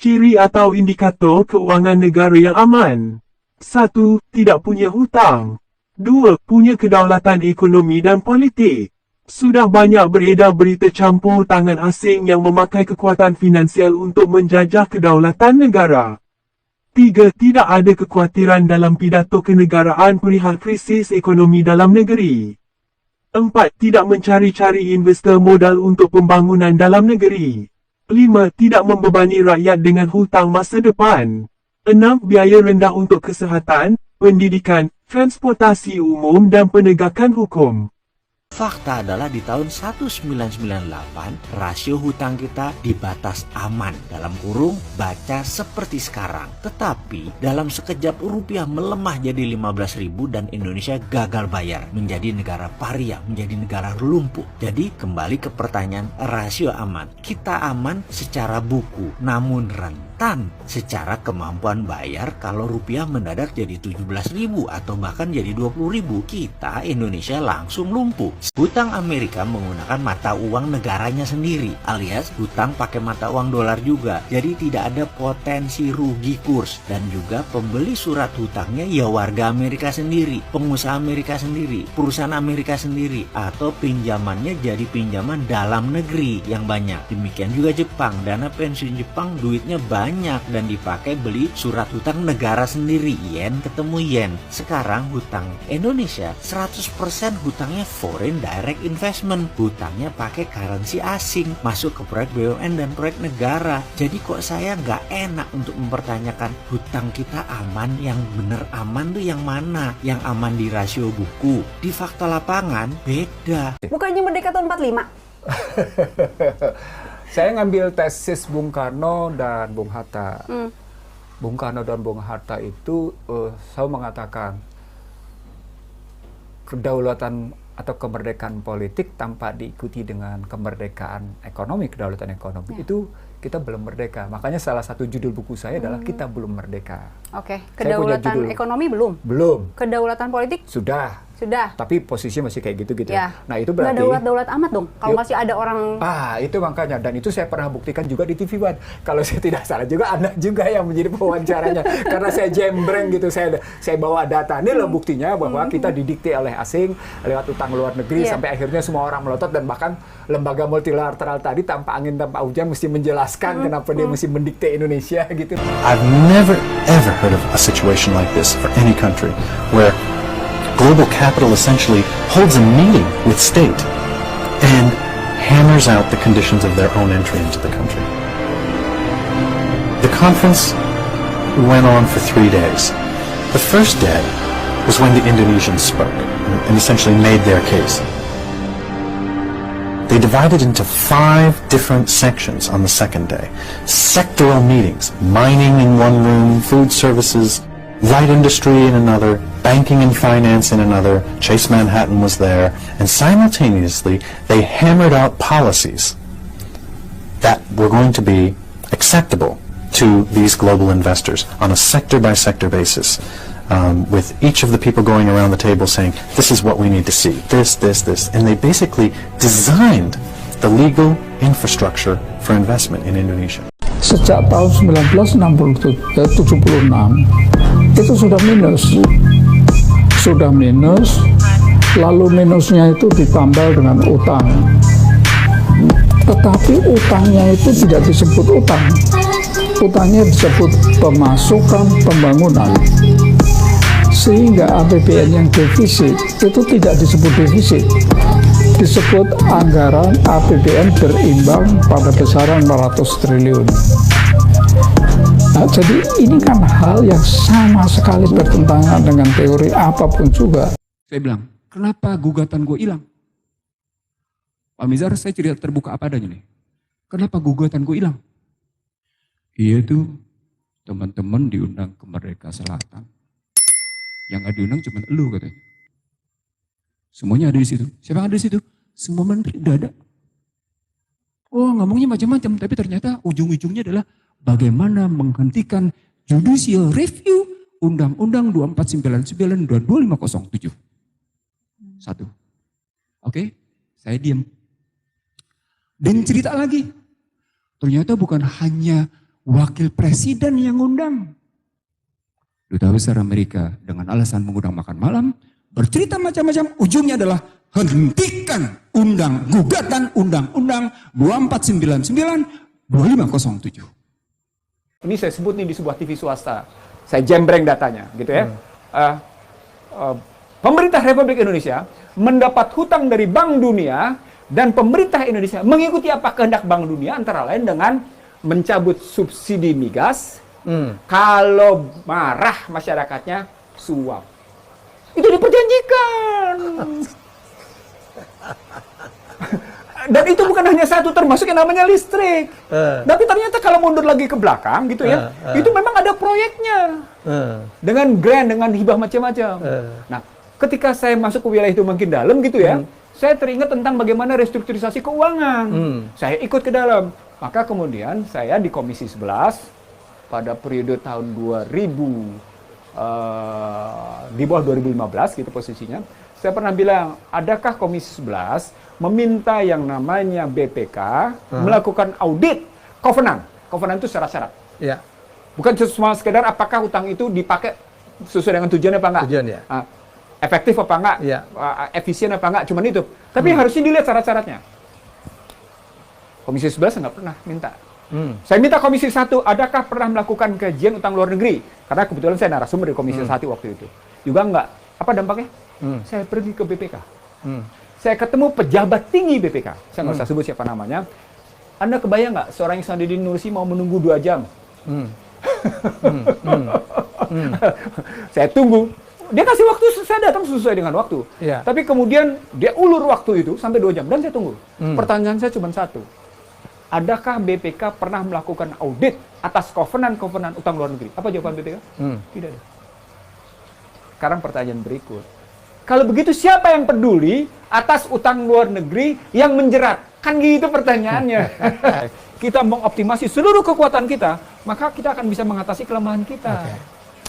Ciri atau indikator keuangan negara yang aman. 1. Tidak punya hutang. 2. Punya kedaulatan ekonomi dan politik. Sudah banyak beredar berita campur tangan asing yang memakai kekuatan finansial untuk menjajah kedaulatan negara. 3. Tidak ada kekhawatiran dalam pidato kenegaraan perihal krisis ekonomi dalam negeri. 4. Tidak mencari-cari investor modal untuk pembangunan dalam negeri. 5. Tidak membebani rakyat dengan hutang masa depan. 6. Biaya rendah untuk kesihatan, pendidikan, transportasi umum dan penegakan hukum. Fakta adalah di tahun 1998, rasio hutang kita di batas aman, dalam kurung baca seperti sekarang. Tetapi dalam sekejap rupiah melemah jadi 15.000 dan Indonesia gagal bayar, menjadi negara paria, menjadi negara lumpuh. Jadi kembali ke pertanyaan rasio aman. Kita aman secara buku, namun rentan secara kemampuan bayar. Kalau rupiah mendadak jadi 17.000 atau bahkan jadi 20.000, kita Indonesia langsung lumpuh. Hutang Amerika menggunakan mata uang negaranya sendiri, alias hutang pakai mata uang dolar juga. Jadi tidak ada potensi rugi kurs. Dan juga pembeli surat hutangnya ya warga Amerika sendiri, pengusaha Amerika sendiri, perusahaan Amerika sendiri, atau pinjamannya jadi pinjaman dalam negeri yang banyak. Demikian juga Jepang, dana pensiun Jepang duitnya banyak dan dipakai beli surat hutang negara sendiri, yen ketemu yen. Sekarang hutang Indonesia 100% hutangnya foreign direct investment, hutangnya pakai currency asing, masuk ke proyek BUMN dan proyek negara. Jadi kok saya nggak enak untuk mempertanyakan hutang kita aman, yang bener aman tuh yang mana? Yang aman di rasio buku, di fakta lapangan beda. Bukannya Merdeka tahun 45? Saya ngambil tesis Bung Karno dan Bung Hatta. Bung Karno dan Bung Hatta itu selalu mengatakan kedaulatan atau kemerdekaan politik tanpa diikuti dengan kemerdekaan ekonomi, kedaulatan ekonomi, itu kita belum merdeka. Makanya salah satu judul buku saya adalah Kita Belum Merdeka. Oke, kedaulatan ekonomi belum? Belum. Kedaulatan politik? Sudah. Sudah. Tapi posisinya masih kayak gitu-gitu. Ya. Nah itu berarti... Nggak daulat amat dong, kalau masih ada orang... itu makanya. Dan itu saya pernah buktikan juga di TV One. Kalau saya tidak salah juga, Anda juga yang menjadi pewawancaranya. Karena saya jembreng gitu, saya bawa data. Ini loh buktinya bahwa kita didikte oleh asing, lewat utang luar negeri, sampai akhirnya semua orang melotot. Dan bahkan lembaga multilateral tadi tanpa angin, tanpa hujan, mesti menjelaskan kenapa dia mesti mendikte Indonesia gitu. I've never ever heard of a situation like this for any country, where global capital essentially holds a meeting with state and hammers out the conditions of their own entry into the country. The conference went on for 3 days. The first day was when the Indonesians spoke and essentially made their case. They divided into 5 different sections on the second day. Sectoral meetings, mining in one room, food services, light industry in another, banking and finance in another. Chase Manhattan was there, and simultaneously they hammered out policies that were going to be acceptable to these global investors on a sector-by-sector basis, with each of the people going around the table saying, this is what we need to see, this, and they basically designed the legal infrastructure for investment in Indonesia. Sejak tahun 1976 itu sudah minus, lalu minusnya itu ditambah dengan utang. Tetapi utangnya itu tidak disebut utang, utangnya disebut pemasukan pembangunan. Sehingga APBN yang defisit itu tidak disebut defisit, disebut anggaran APBN berimbang pada besaran 400 triliun. Nah, jadi ini kan hal yang sama sekali bertentangan dengan teori apapun juga. Saya bilang, kenapa gugatan gue hilang? Pak Mizar, saya cerita terbuka apa adanya nih. Kenapa gugatan gue hilang? Iya tuh, teman-teman diundang ke Merdeka Selatan. Yang gak diundang cuma elu katanya. Semuanya ada di situ. Siapa yang ada di situ? Semua menteri udah ada. Oh, ngomongnya macam-macam, tapi ternyata ujung-ujungnya adalah bagaimana menghentikan judicial review Undang-Undang 2499 dan 2507. Satu. Oke, saya diam. Dan cerita lagi. Ternyata bukan hanya wakil presiden yang ngundang. Duta besar Amerika dengan alasan mengundang makan malam, bercerita macam-macam, ujungnya adalah hentikan gugatan undang-undang 2499-2507. Ini saya sebut nih di sebuah TV swasta. Saya jembreng datanya, gitu ya. Pemerintah Republik Indonesia mendapat hutang dari Bank Dunia dan pemerintah Indonesia mengikuti apa kehendak Bank Dunia antara lain dengan mencabut subsidi migas. Kalau marah masyarakatnya suap. Itu diperjanjikan. Dan itu bukan hanya satu, termasuk yang namanya listrik. Tapi ternyata kalau mundur lagi ke belakang gitu ya, itu memang ada proyeknya. Dengan grant, dengan hibah macam-macam. Nah, ketika saya masuk ke wilayah itu makin dalam gitu ya, saya teringat tentang bagaimana restrukturisasi keuangan. Saya ikut ke dalam. Maka kemudian saya di Komisi 11 pada periode tahun 2000 di bawah 2015 gitu posisinya, saya pernah bilang, adakah Komisi 11 meminta yang namanya BPK melakukan audit covenant. Covenant itu syarat-syarat. Ya. Bukan cuma sekedar apakah hutang itu dipakai sesuai dengan tujuannya apa enggak. Tujuan, ya. Efektif apa enggak, Ya. Efisien apa enggak, cuman itu. Tapi harusnya dilihat syarat-syaratnya. Komisi 11 nggak pernah minta. Saya minta Komisi 1, adakah pernah melakukan kajian utang luar negeri? Karena kebetulan saya narasumber di Komisi 1 waktu itu. Juga enggak. Apa dampaknya? Saya pergi ke BPK. Saya ketemu pejabat tinggi BPK. Saya nggak usah sebut siapa namanya. Anda kebayang nggak seorang Ihsanuddin Nursi mau menunggu 2 jam? Saya tunggu. Dia kasih waktu, saya datang sesuai dengan waktu. Ya. Tapi kemudian dia ulur waktu itu sampai 2 jam. Dan saya tunggu. Pertanyaan saya cuma satu. Adakah BPK pernah melakukan audit atas kovenan-kovenan utang luar negeri? Apa jawaban BPK? Tidak ada. Sekarang pertanyaan berikut. Kalau begitu siapa yang peduli atas utang luar negeri yang menjerat? Kan gitu pertanyaannya. Kita mengoptimasi seluruh kekuatan kita, maka kita akan bisa mengatasi kelemahan kita.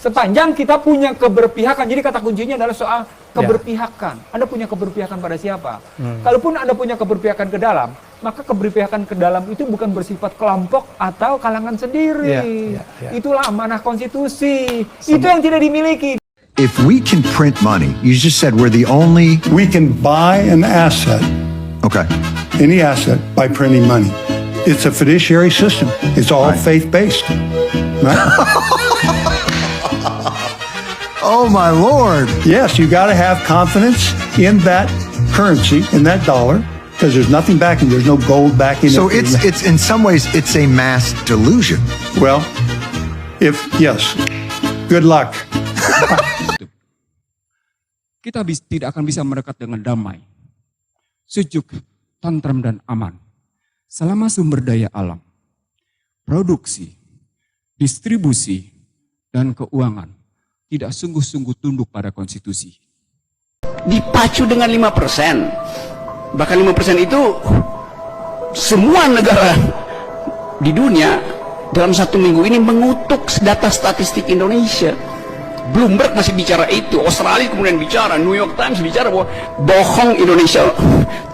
Sepanjang kita punya keberpihakan. Jadi kata kuncinya adalah soal keberpihakan. Anda punya keberpihakan pada siapa? Kalaupun Anda punya keberpihakan ke dalam, maka keberpihakan ke dalam itu bukan bersifat kelompok atau kalangan sendiri. Itulah amanah konstitusi. Itu yang tidak dimiliki. If we can print money, you just said we're the only... We can buy an asset, Okay. any asset, by printing money. It's a fiduciary system. It's all faith-based. Right? Oh, my Lord. Yes, you got to have confidence in that currency, in that dollar, because there's nothing backing. There's no gold backing So it. it's in some ways, it's a mass delusion. Well, yes. Good luck. Kita tidak akan bisa mendekat dengan damai, sejuk, tentram, dan aman selama sumber daya alam, produksi, distribusi, dan keuangan tidak sungguh-sungguh tunduk pada konstitusi. Dipacu dengan 5%. Bahkan 5% itu semua negara di dunia dalam 1 minggu ini mengutuk data statistik Indonesia. Bloomberg masih bicara itu, Australia kemudian bicara, New York Times bicara bahwa bohong Indonesia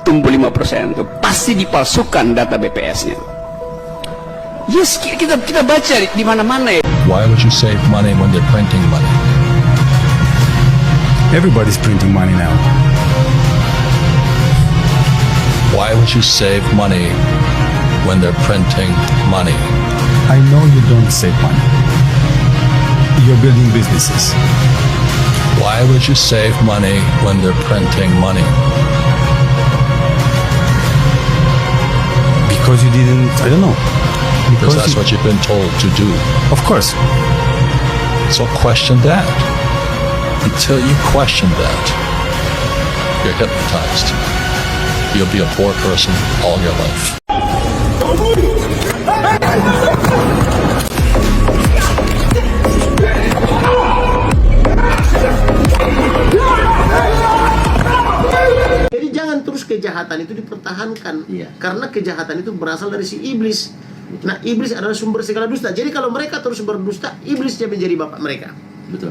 tumbuh 5%. Itu pasti dipalsukan data BPS-nya. Yes, kita baca di mana-mana ya. Why would you save money when they're printing money? Everybody's printing money now. Why would you save money when they're printing money? I know you don't save money. You're building businesses. Why would you save money when they're printing money? Because you didn't, I don't know. Because that's what you've been told to do. Of course. So question that. Until you question that, you're hypnotized. You'll be a poor person all your life. Jadi jangan terus kejahatan itu dipertahankan. Karena kejahatan itu berasal dari si iblis. Nah, iblis adalah sumber segala dusta. Jadi kalau mereka terus berdusta, iblisnya menjadi bapak mereka. Betul.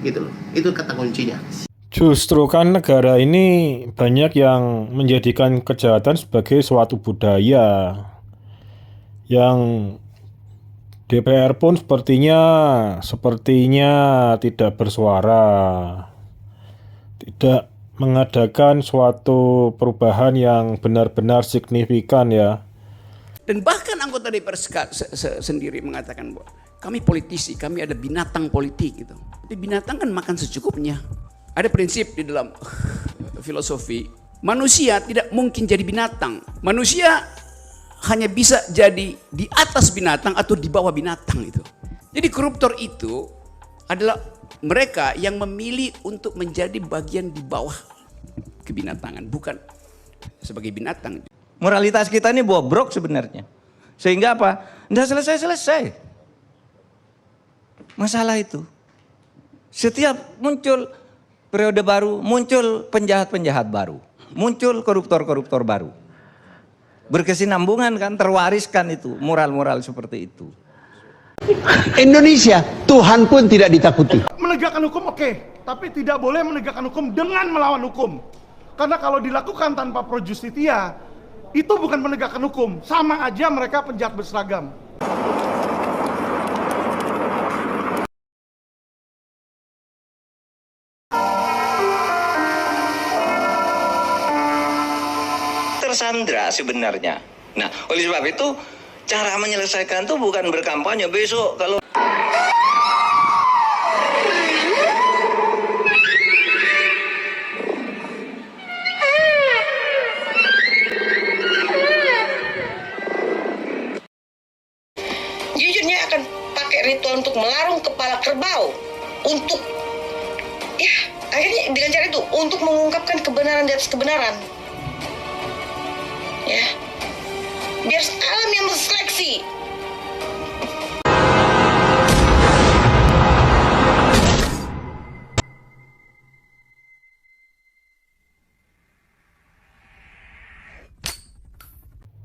Gitu loh. Itu kata kuncinya. Justru kan negara ini banyak yang menjadikan kejahatan sebagai suatu budaya yang DPR pun sepertinya tidak bersuara, tidak mengadakan suatu perubahan yang benar-benar signifikan ya. Dan bahkan anggota DPR sendiri mengatakan bahwa kami politisi, kami ada binatang politik gitu. Tapi binatang kan makan secukupnya. Ada prinsip di dalam filosofi, manusia tidak mungkin jadi binatang. Manusia hanya bisa jadi di atas binatang atau di bawah binatang itu. Jadi koruptor itu adalah mereka yang memilih untuk menjadi bagian di bawah kebinatangan, bukan sebagai binatang. Moralitas kita ini bobrok sebenarnya. Sehingga apa? Tidak selesai-selesai masalah itu. Setiap muncul periode baru, muncul penjahat-penjahat baru, muncul koruptor-koruptor baru. Berkesinambungan kan, terwariskan itu, moral-moral seperti itu. Indonesia, Tuhan pun tidak ditakuti. Menegakkan hukum oke, tapi tidak boleh menegakkan hukum dengan melawan hukum. Karena kalau dilakukan tanpa pro justitia, itu bukan menegakkan hukum, sama aja mereka penjahat berseragam. Tersandra sebenarnya. Nah, oleh sebab itu cara menyelesaikan itu bukan berkampanye besok kalau jujurnya akan pakai ritual untuk melarung kepala kerbau untuk ya akhirnya dengan cara itu untuk mengungkapkan kebenaran di atas kebenaran. Ya, biar alam yang menseleksi.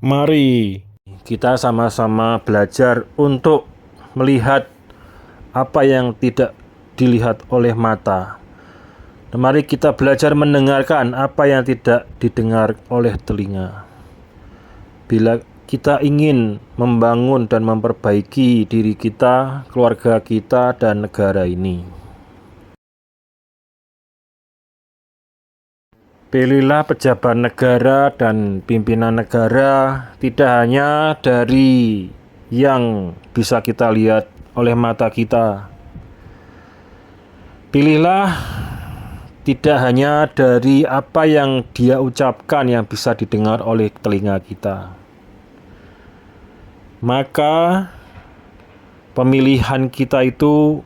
Mari kita sama-sama belajar untuk melihat apa yang tidak dilihat oleh mata. Dan mari kita belajar mendengarkan apa yang tidak didengar oleh telinga. Bila kita ingin membangun dan memperbaiki diri kita, keluarga kita, dan negara ini. Pilihlah pejabat negara dan pimpinan negara tidak hanya dari yang bisa kita lihat oleh mata kita. Pilihlah tidak hanya dari apa yang dia ucapkan yang bisa didengar oleh telinga kita. Maka pemilihan kita itu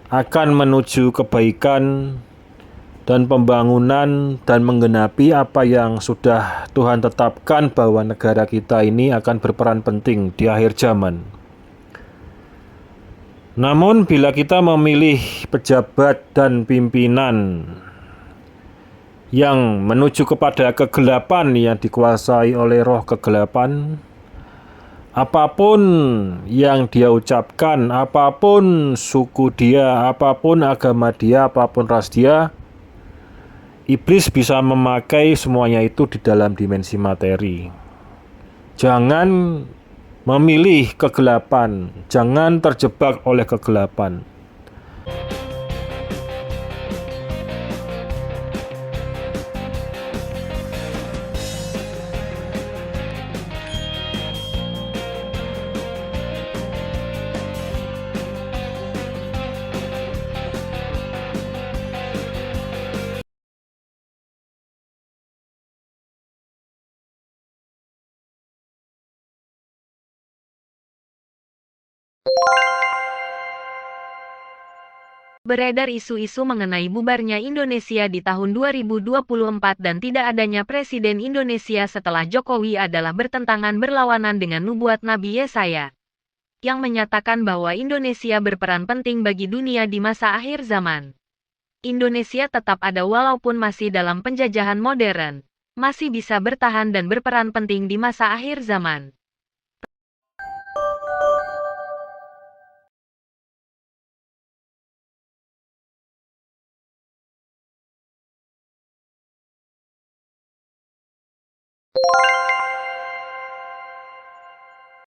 akan menuju kebaikan dan pembangunan dan menggenapi apa yang sudah Tuhan tetapkan bahwa negara kita ini akan berperan penting di akhir zaman. Namun bila kita memilih pejabat dan pimpinan yang menuju kepada kegelapan yang dikuasai oleh roh kegelapan, apapun yang dia ucapkan, apapun suku dia, apapun agama dia, apapun ras dia, iblis bisa memakai semuanya itu di dalam dimensi materi. Jangan memilih kegelapan, jangan terjebak oleh kegelapan. Beredar isu-isu mengenai bubarnya Indonesia di tahun 2024 dan tidak adanya Presiden Indonesia setelah Jokowi adalah bertentangan berlawanan dengan nubuat Nabi Yesaya, yang menyatakan bahwa Indonesia berperan penting bagi dunia di masa akhir zaman. Indonesia tetap ada walaupun masih dalam penjajahan modern, masih bisa bertahan dan berperan penting di masa akhir zaman.